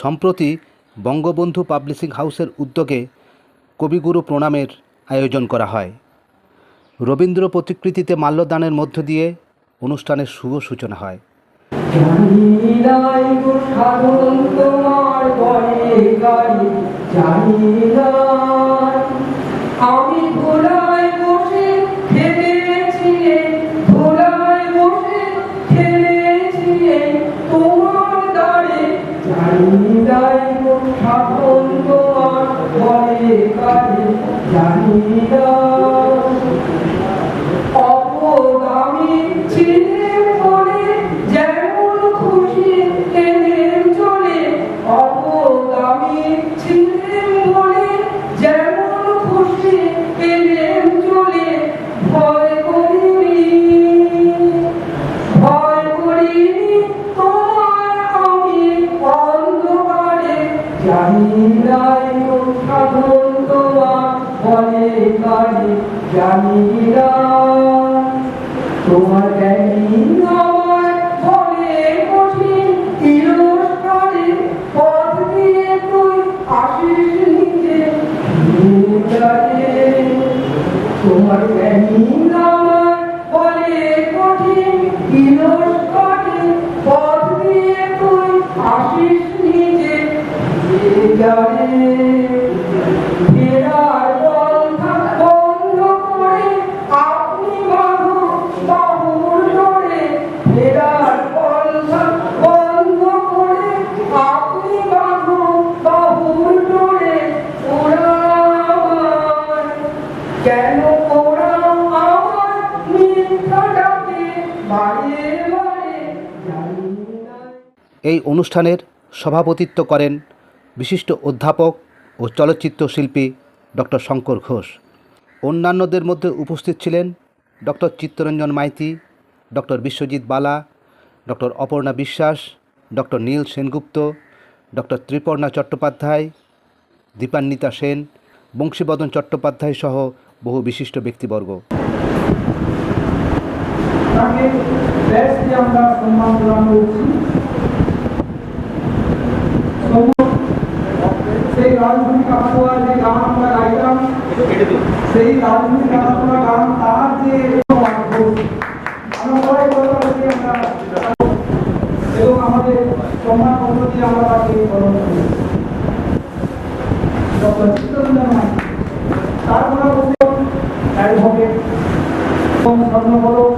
সম্প্রতি বঙ্গবন্ধু পাবলিশিং হাউসের উদ্যোগে কবিগুরু প্রণামের আয়োজন করা হয়। রবীন্দ্র প্রতিকৃতিতে মাল্যদানের মধ্য দিয়ে অনুষ্ঠানের শুভ সূচনা হয়। তোমার পথ দিয়ে তুই আসিস নিজে, তোমার বলে কঠিন তিরস্কারে পথ দিয়ে তুই আসিস নিজে। ফেরার পন্থা বন্ধ করে আপনি বাহুর জোরে, ফেরার পন্থা বন্ধ করে আপনি বাহুর জোরে। কেন ওরা আমার মিথ্যা ডাকে বারে বারে জানি না। এই অনুষ্ঠানের সভাপতিত্ব করেন বিশিষ্ট অধ্যাপক ও চলচ্চিত্র শিল্পী ডক্টর শঙ্কর ঘোষ। অন্যান্যদের মধ্যে উপস্থিত ছিলেন ডক্টর চিত্তরঞ্জন মাইতি, ডক্টর বিশ্বজিৎ বালা, ডক্টর অপর্ণা বিশ্বাস, ডক্টর নীল সেনগুপ্ত, ডক্টর ত্রিপর্ণা চট্টোপাধ্যায়, দীপান্বিতা সেন, বংশীবদন চট্টোপাধ্যায় সহ বহু বিশিষ্ট ব্যক্তিবর্গ। আমরা সম্মান প্রদান করছি। সেই রাজধানী কাকাতুয়া যে গান আমরা গাইতাম, সেই রাজধানী কাকাতুয়া গান তার যে এবং আমাদের সম্মান পদ্ধতি আমরা তাকে গ্রহণ করি। ডক্টর চিত্তরঞ্জন মাইতি তার কোনো অ্যাডভোকেট এবং স্বর্ণপদক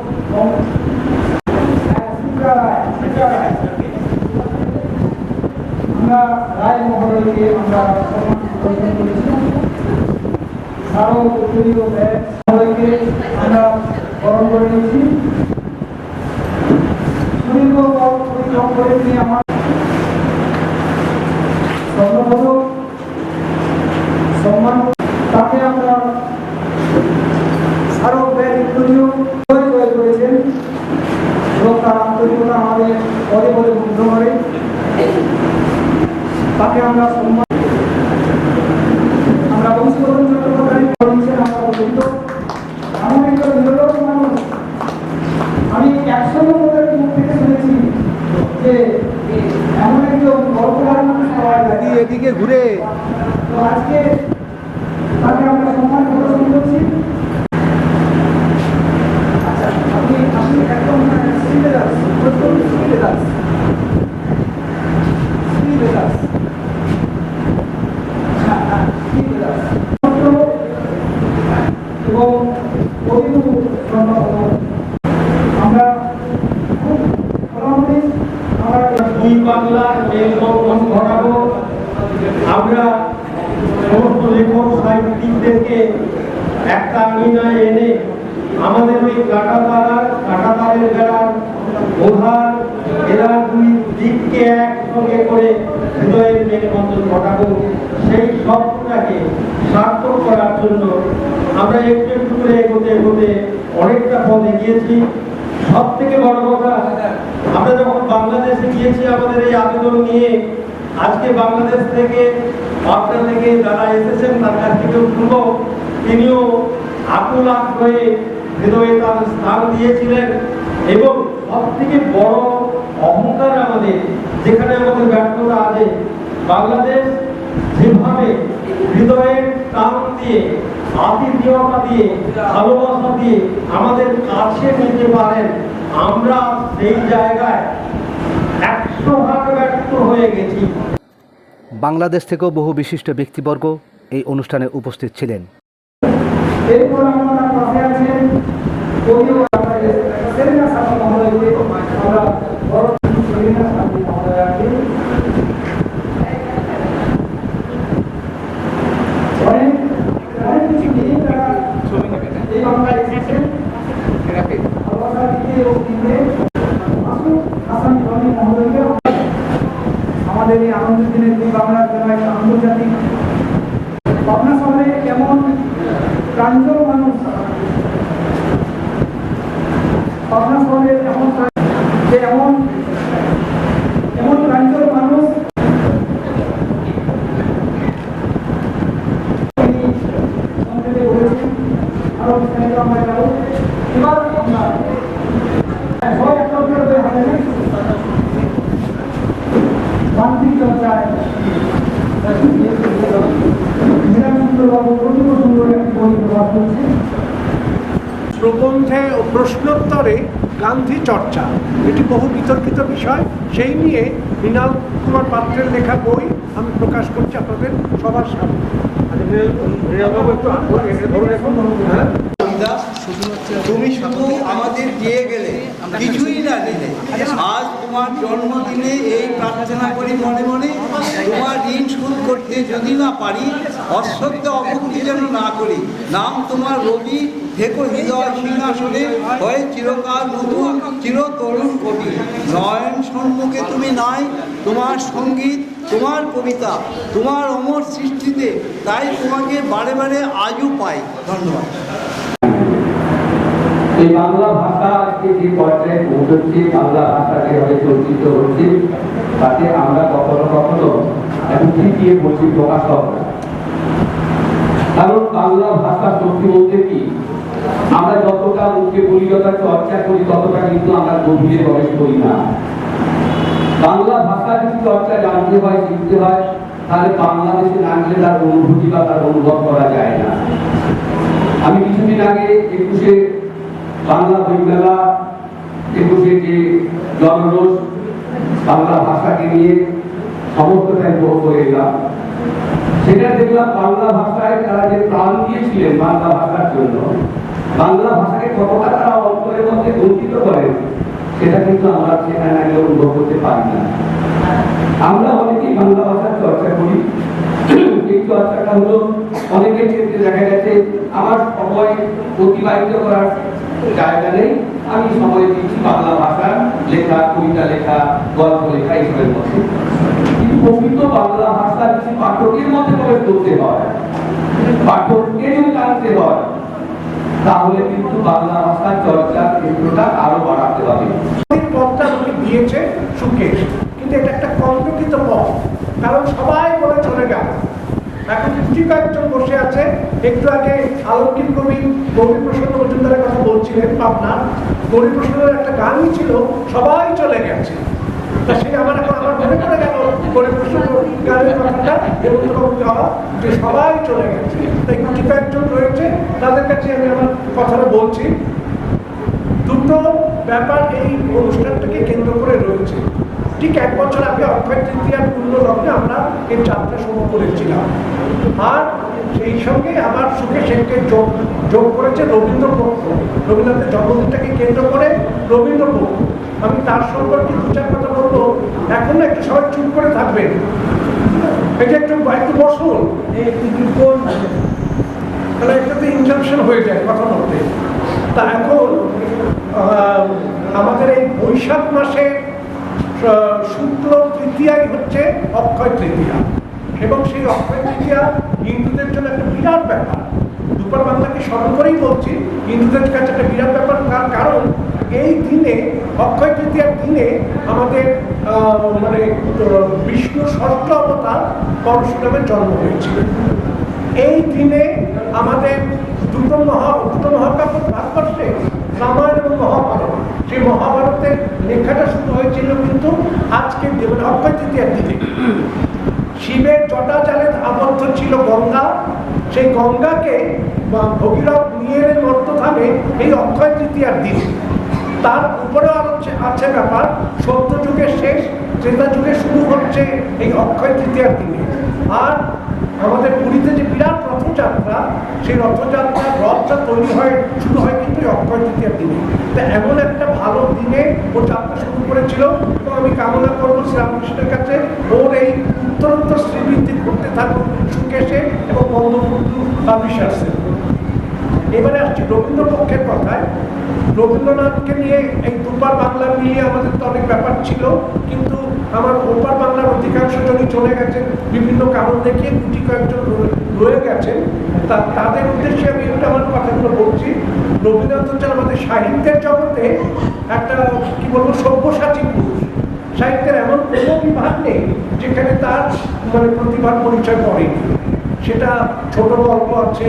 আমরা রায় মহোদয়কে আমরা সম্মান প্রদান করেছি। আরও উত্তরীয় মহোদয়কে আমরা বরণ করে নিয়েছি। সুদীর্ঘ পরিশ্রম করে তিনি আমার স্বর্ণপদক সম্মান তাকে আমরা আরো উত্তরীয় করেছেন এবং তার আন্তরিকতা আমাদের পদে পদে মুগ্ধ করে। তাকে আমরা সম্মান আমরা বংশীবদন চট্টোপাধ্যায় করেছেন। আমরা বলিত এমন একটা নিরলস মানুষ আমি 100 লোকের মুখ থেকে শুনেছি যে এমন একজন গল্পকার মানুষ পাওয়া যায়। এদিকে ঘুরে তো আজকে তাকে আমরা সম্মান প্রদর্শন করছি। আচ্ছা, আপনি একদম এবং আমরা খুব দুই বাংলার মেলবন্ধন ঘটাবো। আমরা সমস্ত লেখক সাহিত্যিকদেরকে একটা আঙিনায় এনে আমাদের ওই কাঁটাতারের বেড়ার ওধার এরা দুই দিককে একসঙ্গে করে হৃদয়ের মেলবন্ধন ঘটাবো। সেই স্বপ্নটাকে সার্থক করার জন্য আমরা একটু একটু করে এগোতে এগোতে অনেকটা পথ এগিয়েছি। সব থেকে বড় কথা, আমরা যখন বাংলাদেশে গিয়েছি আমাদের এই আবেদন নিয়ে, আজকে বাংলাদেশ থেকে পাটনা থেকে যারা এসেছেন তার কাছ থেকে শুনবো তিনিও আকুল হয়ে হৃদয়ে তার স্থান দিয়েছিলেন। এবং সব থেকে বড় অহংকার আমাদের যেখানে আমাদের ব্যর্থতা আছে বাংলাদেশ যেভাবে হৃদয়ের টান দিয়ে, আতিথেয়তা দিয়ে, ভালোবাসা দিয়ে আমাদের কাছে নিতে পারেন, আমরা সেই জায়গায় 100% ব্যর্থ হয়ে গেছি। বাংলাদেশ থেকেও বহু বিশিষ্ট ব্যক্তিবর্গ এই অনুষ্ঠানে উপস্থিত ছিলেন। এরপর আমরা পাশে আছেন যদিও সেলিনা সাথী মহোদয়কে আমরা বড় সেলিনা সাথী মহোদয়কে অনেক কিছু নিয়ে তারা এই বাংলায় এসেছেন। ভালোবাসা দিতে ও দিতে মাসুদ হাসান রনি মহোদয়কে আমাদের এই আনন্দের দিনে দুই বাংলার জন্য একটা আন্তর্জাতিক পাবনা শহরে কেমন প্রাঞ্জল মানুষ, পাবনা শহরের এমন যে এমন প্রাঞ্জল মানুষ তিনি সংক্ষেপে বলেছেন। আরো বিস্তারিত আমরা যাব। এবার আমরা সবাই একটা হয়ে হাতে মানসিক চর্চায় প্রবন্ধে ও প্রশ্নোত্তরে গান্ধী চর্চা, এটি বহু বিতর্কিত বিষয়। সেই নিয়ে মৃণাল কুমার পাত্রের লেখা বই আমি প্রকাশ করছি আপনাদের সবার সামনে। তুমি শুধু আমাদের দিয়ে গেলে, কিছুই না দিলে। আজ তোমার জন্মদিনে এই প্রার্থনা করি মনে মনে, তোমার ঋণ শোধ করতে যদি না পারি, অশ্বত্থ অভক্তি যেন না করি। নাম তোমার রবি, থেকো হৃদয় সিংহাসনে, হয়ে চিরকাল নতুন চিরতরুণ কবি। নয়ন সম্মুখে তুমি নাই, তোমার সঙ্গীত, তোমার কবিতা, তোমার অমর সৃষ্টিতে, তাই তোমাকে বারে বারে আজও পাই। ধন্যবাদ। এই বাংলা ভাষা আজকে যে পর্যায়ে পৌঁছচ্ছে, বাংলা ভাষা যেভাবে চর্চিত হচ্ছে, তাতে আমরা কখনো কখনো এখন ঠিকিয়ে বলছি প্রকাশক। কারণ বাংলা ভাষা সত্যি বলতে কি, আমরা যতটা মুখে বলি, যতটা চর্চা করি, ততটা কিন্তু আমরা গভীরে প্রবেশ করি না। বাংলা ভাষা যদি চর্চা জানতে হয়, শিখতে হয়, তাহলে বাংলাদেশে না গেলে তার অনুভূতি বা তার অনুভব করা যায় না। আমি কিছুদিন আগে 21শে বাংলা বইমেলা, 21শে যে জনরোষ বাংলা ভাষাকে নিয়ে সমস্তটাই উপভোগ করে এলাম। সেটা দেখলাম বাংলা ভাষায় তারা যে প্রাণ দিয়েছিলেন বাংলা ভাষার জন্য, বাংলা ভাষাকে কতটা তারা অন্তরের মধ্যে গঠিত করেন, সেটা কিন্তু আমরা সেখানে আগে অনুভব করতে পারি না। আমরা অনেকেই বাংলা ভাষার চর্চা করি। এই চর্চাটা হলো অনেকের ক্ষেত্রে দেখা গেছে আমার সময় অতিবাহিত করার জায়গা নেই, আমি সময় দিচ্ছি বাংলা ভাষা লেখা, কবিতা লেখা, গল্প লেখা, এইসবের মধ্যে। কিন্তু প্রকৃত বাংলা ভাষা যদি পাঠকের মধ্যে প্রবেশ করতে হয়, পাঠককে যদি জানতে হয়, তাহলে কিন্তু বাংলা ভাষার চর্চার ক্ষেত্রটা আরো বাড়াতে হবে। পথটা দিয়েছে সুকেশ, কিন্তু এটা একটা কল্পিত পথ, কারণ সবাই বলে চলে গেল। এখন কিছু কয়েকজন বসে আছে। একটু আগে আলোকিত কবি গৌরীপ্রসাদ মজুমদারের কথা বলছিলেন পাবনার। গৌরীপ্রসাদের একটা গানই ছিল, সবাই চলে গেছে। তা সে আমার মনে পড়ে গেল গৌরীপ্রসাদ গানের কথাটা, এবং যে সবাই চলে গেছে। তাই কিছু কয়েকজন রয়েছে, তাদের কাছে আমি আমার কথাটা বলছি। দুটো ব্যাপার এই অনুষ্ঠানটাকে কেন্দ্র করে রয়েছে। ঠিক 1 বছর আগে অক্ষয় তৃতীয়ার পূর্ণ লগ্নে আমরা এই যাত্রা শুরু করেছিলাম, আর সেই সঙ্গে আমার সুখে সেনকে যোগ করেছে রবীন্দ্রপক্ষ। রবীন্দ্রনাথের জন্মদিনটাকে কেন্দ্র করে রবীন্দ্রপক্ষ। আমি তার সম্পর্কে 2-4 কথা বলবো। এখন একটু সবাই চুপ করে থাকবেন, এটা একটু বসুন, তাহলে একটাতে ইনজাংশন হয়ে যায় কথা বলতে। তা এখন আমাদের এই বৈশাখ মাসে শুক্ল তৃতীয়াই হচ্ছে অক্ষয় তৃতীয়া, এবং সেই অক্ষয় তৃতীয়া হিন্দুদের জন্য একটা বিরাট ব্যাপার। দুপার বাংলাকে স্মরণ করেই বলছি, হিন্দুদের কাছে একটা বিরাট ব্যাপার। তার কারণ এই দিনে, অক্ষয় তৃতীয়ার দিনে আমাদের মানে বিষ্ণুর ষষ্ঠ অবতার পরশুরামের জন্ম হয়েছিল। এই দিনে আমাদের দুটো মহাকাব্য ভারতবর্ষে, রামায়ণ এবং মহাভারত, সেই মহাভারতের লেখাটা শুরু হয়েছিল কিন্তু আজকের দিনে, মানে অক্ষয় তৃতীয়ার দিনে। শিবের জটা জালে আবদ্ধ ছিল গঙ্গা, সেই গঙ্গাকে ভগীরথ নিয়ে এলেন মর্তধামে এই অক্ষয় তৃতীয়ার দিন। তার উপরেও আরো আছে ব্যাপার, সত্য যুগের শেষ, ত্রেতা যুগে শুরু হচ্ছে এই অক্ষয় তৃতীয়ার দিনে। আর আমাদের পুরীতে যে বিরাট রথযাত্রা, সেই রথযাত্রার রথটা তৈরি হয় শুরু হয় কিন্তু এই অক্ষয় তৃতীয়ার দিনে। তা এমন একটা ভালো দিনে ও যাত্রা শুরু করেছিল, এবং আমি কামনা করবো শ্রীরামকৃষ্ণের কাছে ওর এই উত্তরোত্তর শ্রীবৃদ্ধি করতে থাকুক সুকেশে এবং বঙ্গবন্ধু পাবলিশার্সে। এবারে আসছি রবীন্দ্র পক্ষের কথায়। রবীন্দ্রনাথকে নিয়ে এই দুপার বাংলা নিয়ে আমাদের তো অনেক ব্যাপার ছিল, কিন্তু আমার ওপার বাংলার অধিকাংশ জনই চলে গেছেন বিভিন্ন কারণ দেখিয়ে, গুটি কয়েকজন রয়ে গেছেন। তাদের উদ্দেশ্যে আমি একটা আমার কথাগুলো বলছি। রবীন্দ্রনাথ হচ্ছেন আমাদের সাহিত্যের জগতে একটা কি বলবো সব্যসাচী পুরুষ। সাহিত্যের এমন কোনো বিভাগ নেই যেখানে তার প্রতিভার পরিচয় পড়েনি। সেটা ছোট গল্প আছে,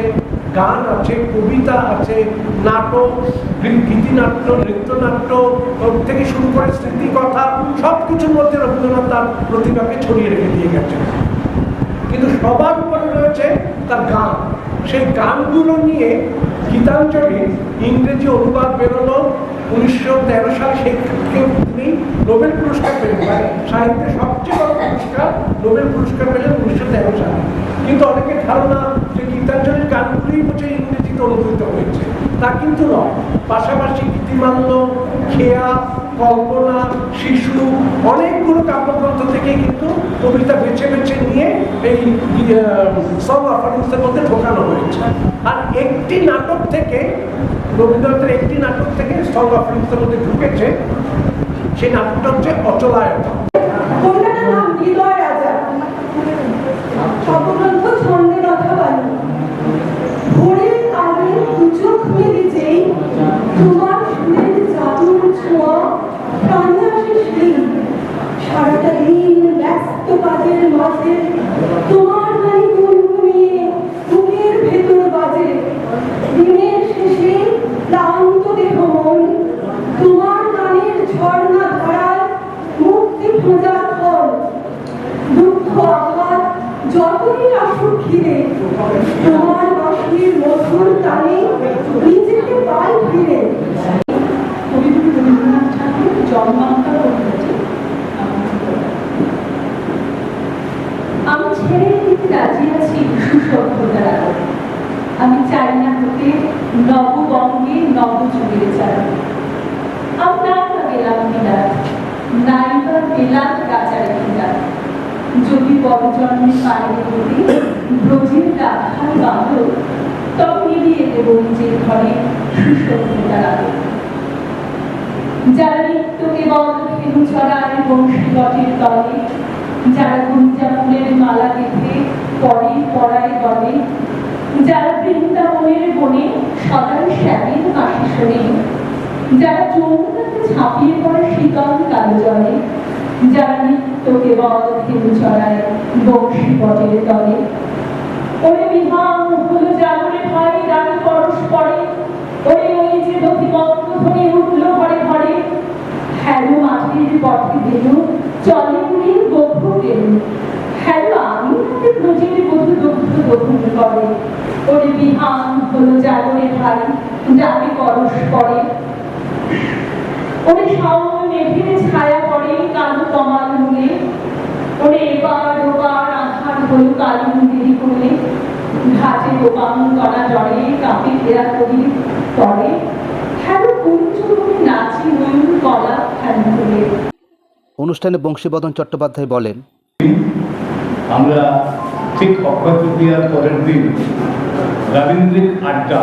গান আছে, কবিতা আছে, নাটক, গীতিনাট্য, নৃত্যনাট্য থেকে শুরু করে স্মৃতিকথা, সব কিছুর মধ্যে রবীন্দ্রনাথ তার প্রতিভাকে ছড়িয়ে রেখে দিয়ে গেছেন। কিন্তু সবার উপরে রয়েছে তার গান। সেই গানগুলো নিয়ে গীতাঞ্জলি ইংরেজি অনুবাদ বেরোলো 1913 সালে। সেই তিনি নোবেল পুরস্কার পেলেন, সাহিত্যের সবচেয়ে বড় পুরস্কার নোবেল পুরস্কার পেলেন 1913 সালে। কিন্তু অনেকের ধারণা যে গীতাঞ্জলির গানগুলি হচ্ছে ইংরেজিতে অনুদিত হয়েছে, তা কিন্তু নয়। পাশাপাশি গীতিমাল্য, খেয়া, কল্পনা, শিশু অনেকগুলো কাব্যগ্রন্থ থেকে কিন্তু কবিতা বেছে বেছে নিয়ে এই সং অফারিংসের মধ্যে ঢোকানো হয়েছে। আর একটি নাটক থেকে, রবীন্দ্রনাথের একটি নাটক থেকে সং অফারিংসের মধ্যে ঢুকেছে, সেই নাটকটা হচ্ছে অচলায়তন। কন্যাটার নাম হৃদয় রাজা, শব্দগ্রন্থ ছন্দে কথা বাণী। ভোরের আগে দুচোখ মেলে যেই তোমার সুরের জাদুর ছোঁয়া প্রাণে আসে সেই। সারাটা দিন ব্যস্ত কাজের মাঝে তোমার বাণী গুনগুনিয়ে বুকের ভেতর বাজে। দিনের শেষে ক্লান্ত দেহ মন তোমার গানের ঝর্ণা ধারায় মুক্তি খোঁজার ফল। দুঃখ আঘাত যতই আসুক ঘিরে তোমার বাঁশির মধুর টানে নিজেকে পাই ফিরে। কবিগুরু রবীন্দ্রনাথ ঠাকুর জন্মান্তর করেছে। আমি ছেড়ে দিতে রাজি আছি সুসভ্যতার আলো। আমি চাই না হতে নববঙ্গে নবযুগের চাল। আমি নাইবা গেলাম বিলাত, নাইবা গেলাম রাজার বিলাত। যদি বড় জন্মে পারে হতে ব্রজের রাখাল বাঁধো, তবে নিবিয়ে দেব নিজের ঘরে সুসভ্যতার আলো। যারা নিত্যকে বন্ধ ফেরু চড়ায় বংশী বটের তলে, যারা গুঞ্জা ফুলের মালা গেঁথে পরে পড়ায় বলে, যারা বৃন্দাবনের বনে সদাই শ্যামের কাশি শোনে, যারা যমুনাতে ঝাঁপিয়ে পড়ে শীতল কালো জলে, যারা নিত্যকে বন্ধ ফেরু চড়ায় বংশী বটের তলে। ওরে বিহান হলো জাগরে ভাই রানী পরশ পড়ে, ওরে ওই যে দধিমন্ত্র ধ্বনি উঠল ঘরে ঘরে। হ্যালো মাটির পথে গেল চলে নীল গভু গেল, হ্যালো আমি হাতে ব্রজের বধূ দগ্ধ দগ্ধ করে। ওরে বিহান হলো জাগরে ভাই ডাকে পরশ পড়ে। ওরে সামনে মেঘের ছায়া পড়ে কালো কমাল মূলে, ওরে এবার ওবার আধার হলো কালী দেরি করলে। ঘাটে দোকান করা জড়ে কাপে ফেরা করি পরে, হ্যালো কুঞ্চুরে নাচি ময়ূর কলা ফ্যান তুলে। অনুষ্ঠানে বংশীবদন চট্টোপাধ্যায় বলেন, আমরা ঠিক অক্ষয় তৃতীয়ার পরের দিন রবীন্দ্রিক আড্ডা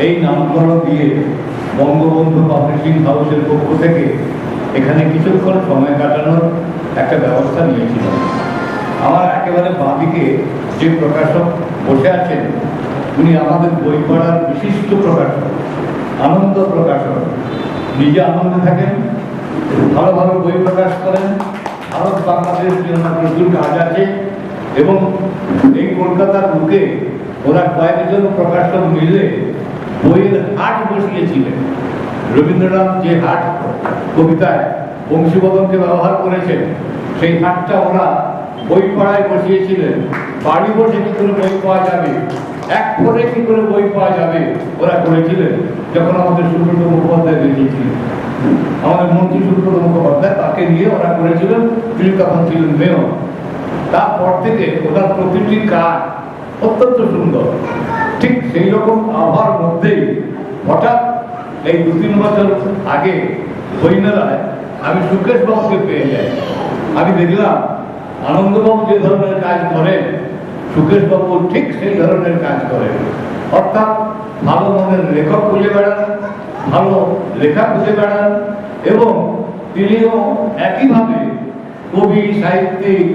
এই নামকরণ দিয়ে বঙ্গবন্ধু পাবলিশিং হাউসের পক্ষ থেকে এখানে কিছুক্ষণ সময় কাটানোর একটা ব্যবস্থা নিয়েছিলাম। আমার একেবারে বাঁদিকে যে প্রকাশক বসে আছেন, উনি আমাদের বই পড়ার বিশিষ্ট প্রকাশক, আনন্দ প্রকাশক। নিজে আনন্দে থাকেন, ভালো ভালো বই প্রকাশ করেন। ভারত বাংলাদেশ প্রচুর কাজ আছে, এবং এই কলকাতার বুকে ওরা কয়েকজন প্রকাশক মিলে বইয়ের হাট বসিয়েছিলেন। রবীন্দ্রনাথ যে হাট কবিতায় বংশীবদনকে ব্যবহার করেছেন, সেই হাটটা ওরা বই পড়ায় বসিয়েছিলেন। বাড়ি বসে কি করে বই পাওয়া যাবে, এক ফোনে কি করে বই পাওয়া যাবে, ওরা করেছিলেন। যখন আমাদের সুব্রত মুখোপাধ্যায় বেরিয়েছিলেন, আমাদের মন্ত্রী সুব্রত মুখোপাধ্যায়, তাকে নিয়ে ওরা করেছিলেন, তিনি তখন ছিলেন মেয়র। তারপর থেকে ওনার প্রতিটি কাজ অত্যন্ত সুন্দর। ঠিক সেই রকম আবহাওয়ার মধ্যেই হঠাৎ এই 2-3 বছর আগে বইমেলায় আমি সুকেশ বাবুকে পেয়ে যাই। আমি দেখলাম আনন্দবাবু যে ধরনের কাজ করেন, সুকেশ বাবু ঠিক সেই ধরনের কাজ করেন। অর্থাৎ ভালো মনের লেখক খুঁজে বেড়ান, ভালো লেখা খুঁজে বেড়ান, এবং তিনিও একইভাবে কবি সাহিত্যিক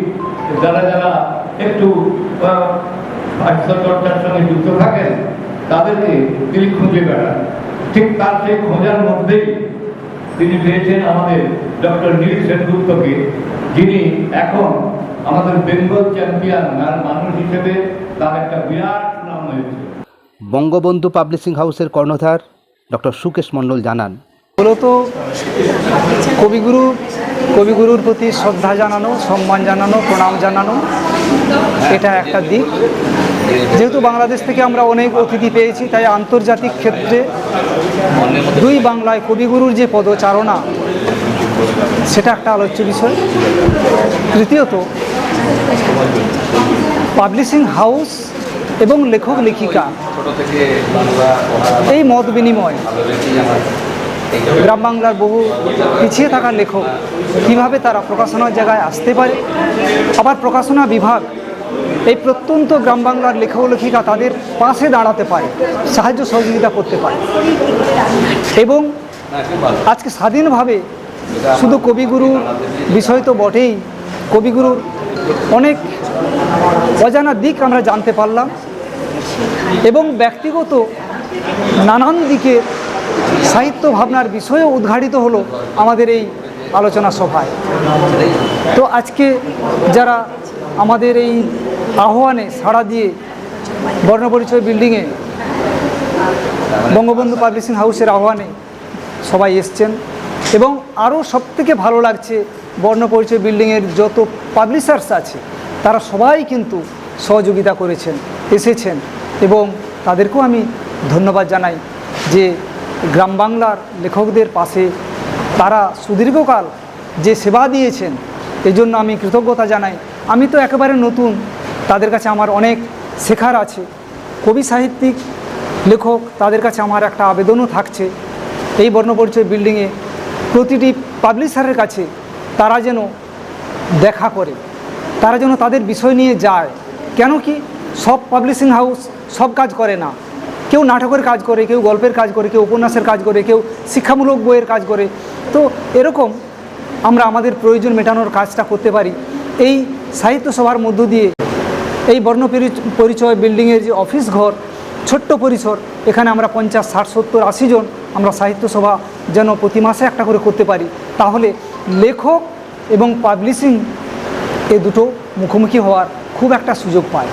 যারা যারা একটু সাহিত্য চর্চার সঙ্গে যুক্ত থাকেন তাদেরকে তিনি খুঁজে বেড়ান। ঠিক তার সেই খোঁজার মধ্যেই তিনি পেয়েছেন আমাদের ডক্টর নীল সেনগুপ্তকে, যিনি এখন আমাদের বেঙ্গল চ্যাম্পিয়ন মানুষ হিসেবে তার একটা বিরাট নাম হয়েছে। বঙ্গবন্ধু পাবলিশিং হাউসের কর্ণধার ডক্টর সুকেশ মণ্ডল জানান, মূলত কবিগুরুর প্রতি শ্রদ্ধা জানানো, সম্মান জানানো, প্রণাম জানানো, এটা একটা দিক। যেহেতু বাংলাদেশ থেকে আমরা অনেক অতিথি পেয়েছি, তাই আন্তর্জাতিক ক্ষেত্রে দুই বাংলায় কবিগুরুর যে পদচারণা, সেটা একটা আলোচ্য বিষয়। তৃতীয়ত, পাবলিশিং হাউস এবং লেখক লেখিকা এই মত বিনিময়, গ্রাম বাংলার বহু পিছিয়ে থাকা লেখক কীভাবে তারা প্রকাশনার জায়গায় আসতে পারে, আবার প্রকাশনা বিভাগ এই প্রত্যন্ত গ্রাম বাংলার লেখক লেখিকা তাদের পাশে দাঁড়াতে পারে, সাহায্য সহযোগিতা করতে পারে। এবং আজকে স্বাধীনভাবে শুধু কবিগুরুর বিষয় তো বটেই, কবিগুরুর অনেক অজানা দিক আমরা জানতে পারলাম, এবং ব্যক্তিগত নানান দিকে সাহিত্য ভাবনার বিষয়ও উদ্ঘাটিত হলো আমাদের এই আলোচনা সভায়। তো আজকে যারা আমাদের এই আহ্বানে সাড়া দিয়ে বর্ণপরিচয় বিল্ডিংয়ে বঙ্গবন্ধু পাবলিশিং হাউসের আহ্বানে সবাই এসছেন, এবং আরও সবথেকে ভালো লাগছে বর্ণপরিচয় বিল্ডিংয়ের যত পাবলিশার্স আছে তারা সবাই কিন্তু সহযোগিতা করেছেন, এসেছেন, এবং তাদেরকেও আমি ধন্যবাদ জানাই যে গ্রাম বাংলার লেখকদের পাশে তারা সুদীর্ঘকাল যে সেবা দিয়েছেন, এই জন্য আমি কৃতজ্ঞতা জানাই। আমি তো একেবারে নতুন, তাদের কাছে আমার অনেক শেখার আছে। কবি সাহিত্যিক লেখক তাদের কাছে আমার একটা আবেদনও থাকছে, এই বর্ণপরিচয় বিল্ডিংয়ে প্রতিটি পাবলিশারের কাছে তারা যেন দেখা করে, তারা যেন তাদের বিষয় নিয়ে যায়। কেন কি সব পাবলিশিং হাউস সব কাজ করে না, কেউ নাটকের কাজ করে, কেউ গল্পের কাজ করে, কেউ উপন্যাসের কাজ করে, কেউ শিক্ষামূলক বইয়ের কাজ করে। তো এরকম আমরা আমাদের প্রয়োজন মেটানোর কাজটা করতে পারি এই সাহিত্য সভার মধ্য দিয়ে। এই বর্ণপরিচয় বিল্ডিংয়ের যে অফিস ঘর, ছোট্ট পরিসর, এখানে আমরা 50, 60, 70, 80 জন আমরা সাহিত্য সভা যেন প্রতি মাসে একটা করে করতে পারি, তাহলে লেখক এবং পাবলিশিং এ দুটো মুখোমুখি হওয়ার খুব একটা সুযোগ পায়।